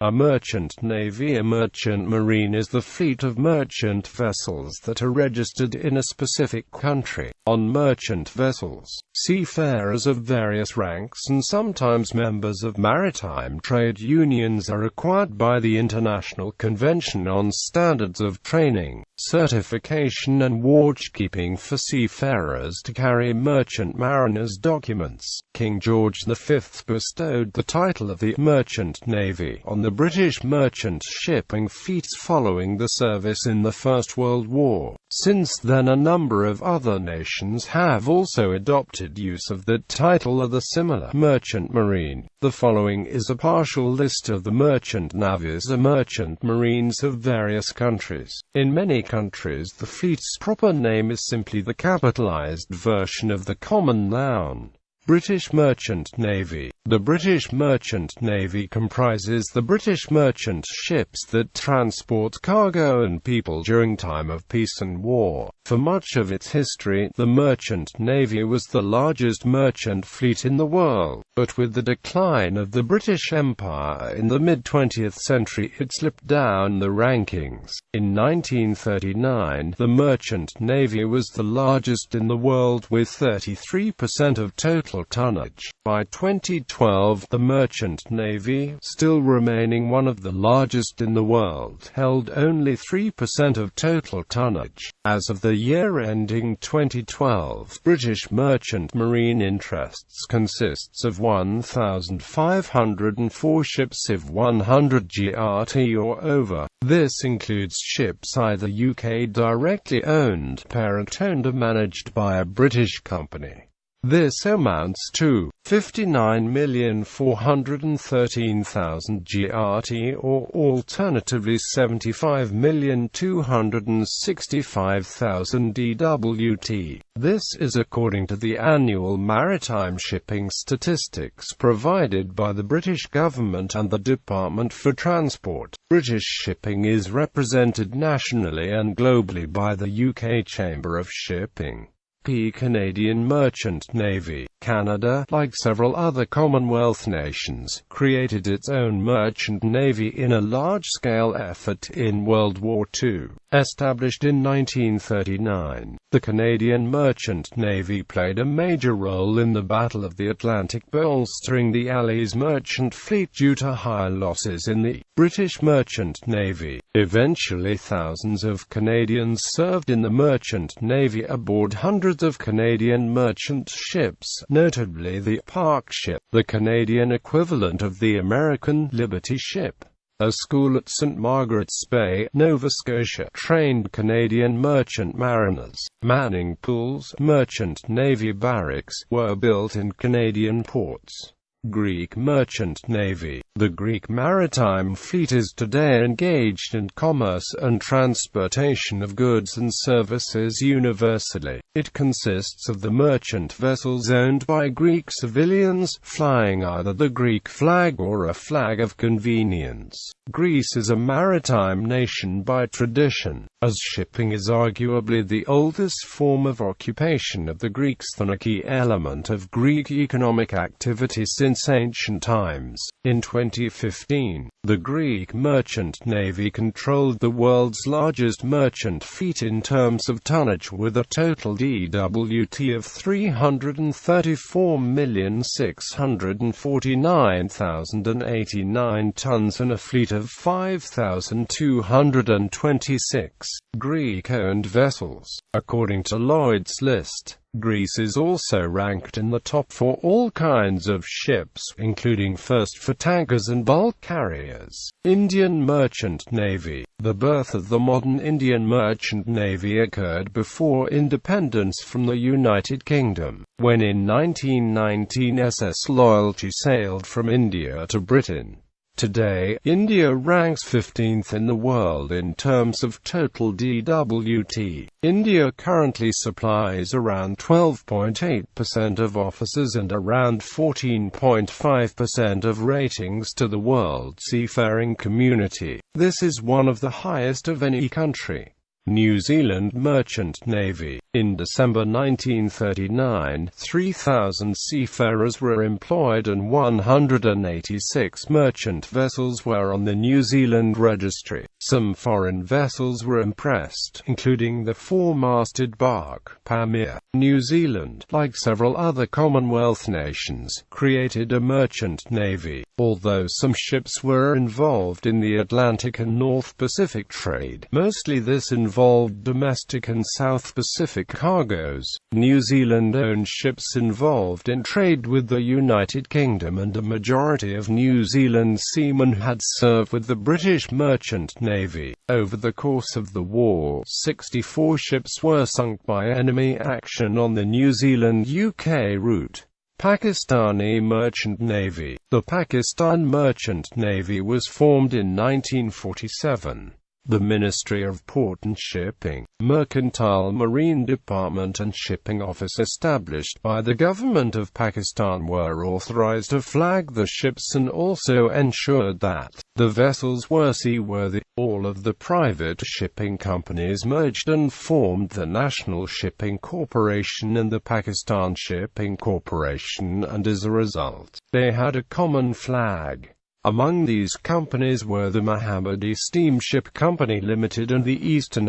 A merchant navy. A merchant marine is the fleet of merchant vessels that are registered in a specific country. On merchant vessels, seafarers of various ranks and sometimes members of maritime trade unions are required by the International Convention on Standards of Training, Certification and Watchkeeping for seafarers to carry merchant mariners' documents. King George V bestowed the title of the Merchant Navy on the British merchant shipping fleets following the service in the First World War. Since then a number of other nations have also adopted use of that title or the similar merchant marine. The following is a partial list of the merchant navies or merchant marines of various countries. In many countries the fleet's proper name is simply the capitalized version of the common noun. British Merchant Navy. The British Merchant Navy comprises the British merchant ships that transport cargo and people during time of peace and war. For much of its history, the Merchant Navy was the largest merchant fleet in the world, but with the decline of the British Empire in the mid-20th century it slipped down the rankings. In 1939, the Merchant Navy was the largest in the world with 33% of total tonnage. By 2012, the Merchant Navy, still remaining one of the largest in the world, held only 3% of total tonnage. As of the year ending 2012, British merchant marine interests consists of 1,504 ships of 100 GRT or over. This includes ships either UK directly owned, parent-owned or managed by a British company. This amounts to 59,413,000 GRT or alternatively 75,265,000 DWT. This is according to the annual maritime shipping statistics provided by the British government and the Department for Transport. British shipping is represented nationally and globally by the UK Chamber of Shipping. Canadian Merchant Navy. Canada, like several other Commonwealth nations, created its own merchant navy in a large-scale effort in World War II. Established in 1939, the Canadian Merchant Navy played a major role in the Battle of the Atlantic, bolstering the Allies' merchant fleet due to higher losses in the British Merchant Navy. Eventually thousands of Canadians served in the Merchant Navy aboard hundreds of Canadian merchant ships, notably the Park ship, the Canadian equivalent of the American Liberty ship. A school at St. Margaret's Bay, Nova Scotia, trained Canadian merchant mariners. Manning pools, merchant navy barracks, were built in Canadian ports. Greek Merchant Navy. The Greek maritime fleet is today engaged in commerce and transportation of goods and services universally. It consists of the merchant vessels owned by Greek civilians, flying either the Greek flag or a flag of convenience. Greece is a maritime nation by tradition, as shipping is arguably the oldest form of occupation of the Greeks and a key element of Greek economic activity since ancient times. In 2015, the Greek Merchant Navy controlled the world's largest merchant fleet in terms of tonnage, with a total DWT of 334,649,089 tons and a fleet of 5,226 Greek-owned vessels. According to Lloyd's list, Greece is also ranked in the top for all kinds of ships, including first for tankers and bulk carriers. Indian Merchant Navy. The birth of the modern Indian Merchant Navy occurred before independence from the United Kingdom, when in 1919 SS Loyalty sailed from India to Britain. Today, India ranks 15th in the world in terms of total DWT. India currently supplies around 12.8% of officers and around 14.5% of ratings to the world seafaring community. This is one of the highest of any country. New Zealand Merchant Navy. In December 1939, 3,000 seafarers were employed and 186 merchant vessels were on the New Zealand registry. Some foreign vessels were impressed, including the four-masted bark Pamir. New Zealand, like several other Commonwealth nations, created a merchant navy. Although some ships were involved in the Atlantic and North Pacific trade, mostly this involved domestic and South Pacific cargoes. New Zealand-owned ships involved in trade with the United Kingdom, and a majority of New Zealand seamen had served with the British Merchant Navy. Over the course of the war, 64 ships were sunk by enemy action on the New Zealand-UK route. Pakistani Merchant Navy. The Pakistan Merchant Navy was formed in 1947. The Ministry of Port and Shipping, Mercantile Marine Department and Shipping Office established by the government of Pakistan were authorized to flag the ships and also ensured that the vessels were seaworthy. All of the private shipping companies merged and formed the National Shipping Corporation and the Pakistan Shipping Corporation, and as a result, they had a common flag. Among these companies were the Mohammadi Steamship Company Limited and the Eastern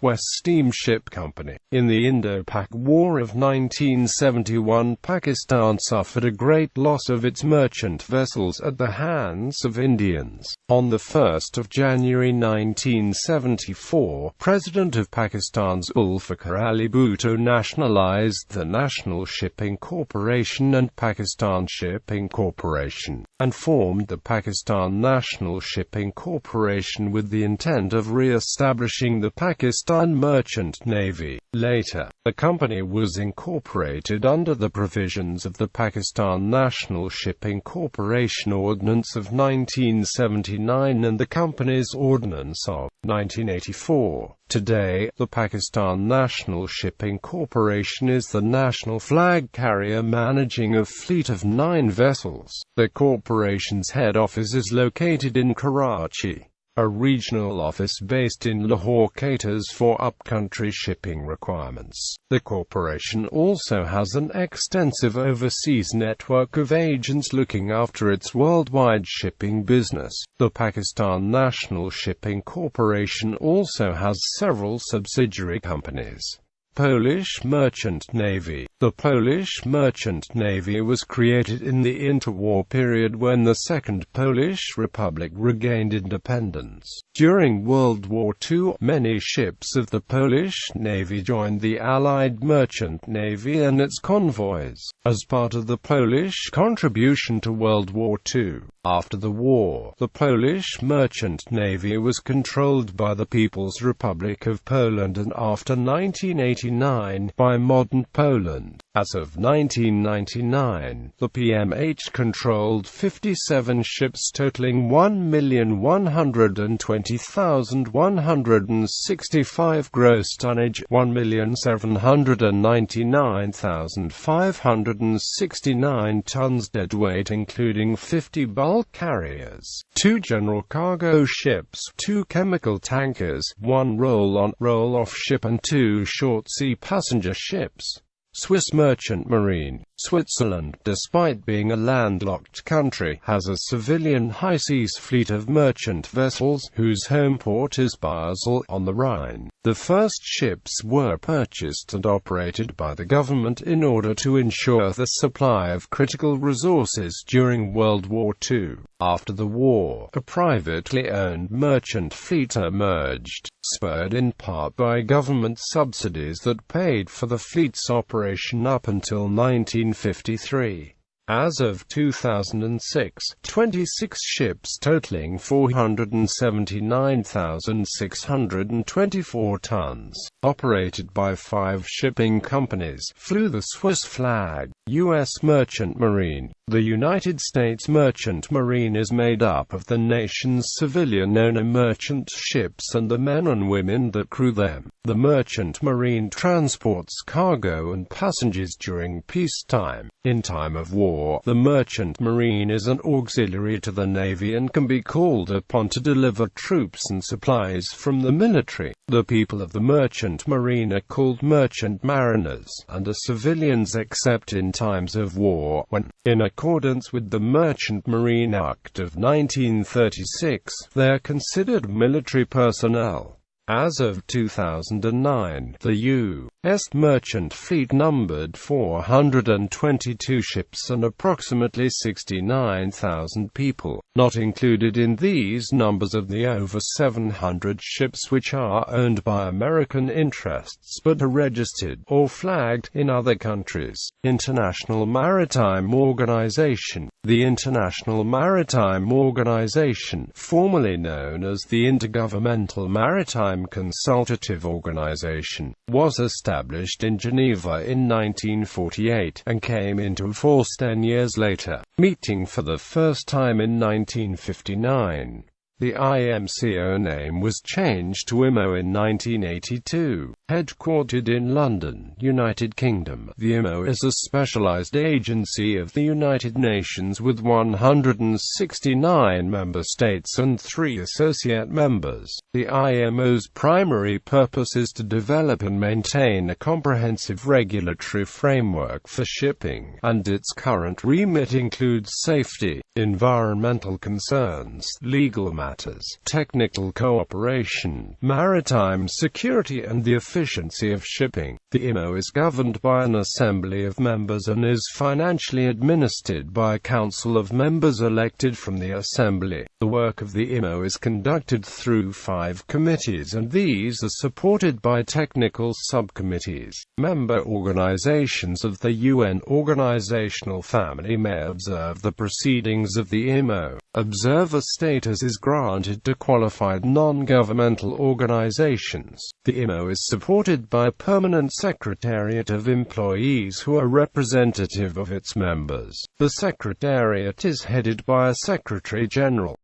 West Steamship Company. In the Indo-Pak War of 1971, Pakistan suffered a great loss of its merchant vessels at the hands of Indians. On 1 January 1974, President of Pakistan Zulfikar Ali Bhutto nationalized the National Shipping Corporation and Pakistan Shipping Corporation, and formed the Pakistan National Shipping Corporation with the intent of re-establishing the Pakistan Merchant Navy. Later, the company was incorporated under the provisions of the Pakistan National Shipping Corporation Ordinance of 1979 and the Companies Ordinance of 1984. Today, the Pakistan National Shipping Corporation is the national flag carrier managing a fleet of 9 vessels. The corporation's head office is located in Karachi. A regional office based in Lahore caters for upcountry shipping requirements. The corporation also has an extensive overseas network of agents looking after its worldwide shipping business. The Pakistan National Shipping Corporation also has several subsidiary companies. Polish Merchant Navy. The Polish Merchant Navy was created in the interwar period when the Second Polish Republic regained independence. During World War II, many ships of the Polish Navy joined the Allied Merchant Navy and its convoys, as part of the Polish contribution to World War II. After the war, the Polish Merchant Navy was controlled by the People's Republic of Poland and after 1989, by modern Poland. As of 1999, the PMH controlled 57 ships totaling 1,120,165 gross tonnage, 1,799,569 tons deadweight, including 50 bulk carriers, 2 general cargo ships, 2 chemical tankers, 1 roll-on, roll-off ship and 2 short-sea passenger ships. Swiss Merchant Marine. Switzerland, despite being a landlocked country, has a civilian high seas fleet of merchant vessels, whose home port is Basel, on the Rhine. The first ships were purchased and operated by the government in order to ensure the supply of critical resources during World War II. After the war, a privately owned merchant fleet emerged, spurred in part by government subsidies that paid for the fleet's operation up until 1953. As of 2006, 26 ships totaling 479,624 tons, operated by 5 shipping companies, flew the Swiss flag. U.S. Merchant Marine. The United States Merchant Marine is made up of the nation's civilian owner merchant ships and the men and women that crew them. The merchant marine transports cargo and passengers during peacetime. In time of war, the merchant marine is an auxiliary to the Navy and can be called upon to deliver troops and supplies from the military. The people of the merchant marine are called merchant mariners, and are civilians except in times of war, when, in accordance with the Merchant Marine Act of 1936, they are considered military personnel. As of 2009, the U.S. merchant fleet numbered 422 ships and approximately 69,000 people. Not included in these numbers are the over 700 ships which are owned by American interests but are registered or flagged in other countries. International Maritime Organization. The International Maritime Organization, formerly known as the Intergovernmental Maritime Consultative Organization, was established in Geneva in 1948, and came into force 10 years later, meeting for the first time in 1959. The IMCO name was changed to IMO in 1982. Headquartered in London, United Kingdom, the IMO is a specialized agency of the United Nations with 169 member states and 3 associate members. The IMO's primary purpose is to develop and maintain a comprehensive regulatory framework for shipping, and its current remit includes safety, environmental concerns, legal matters, technical cooperation, maritime security and the efficiency of shipping. The IMO is governed by an assembly of members and is financially administered by a council of members elected from the assembly. The work of the IMO is conducted through 5 committees, and these are supported by technical subcommittees. Member organizations of the UN organizational family may observe the proceedings of the IMO. Observer status is granted to qualified non-governmental organizations. The IMO is supported by a permanent secretariat of employees who are representative of its members. The secretariat is headed by a Secretary General.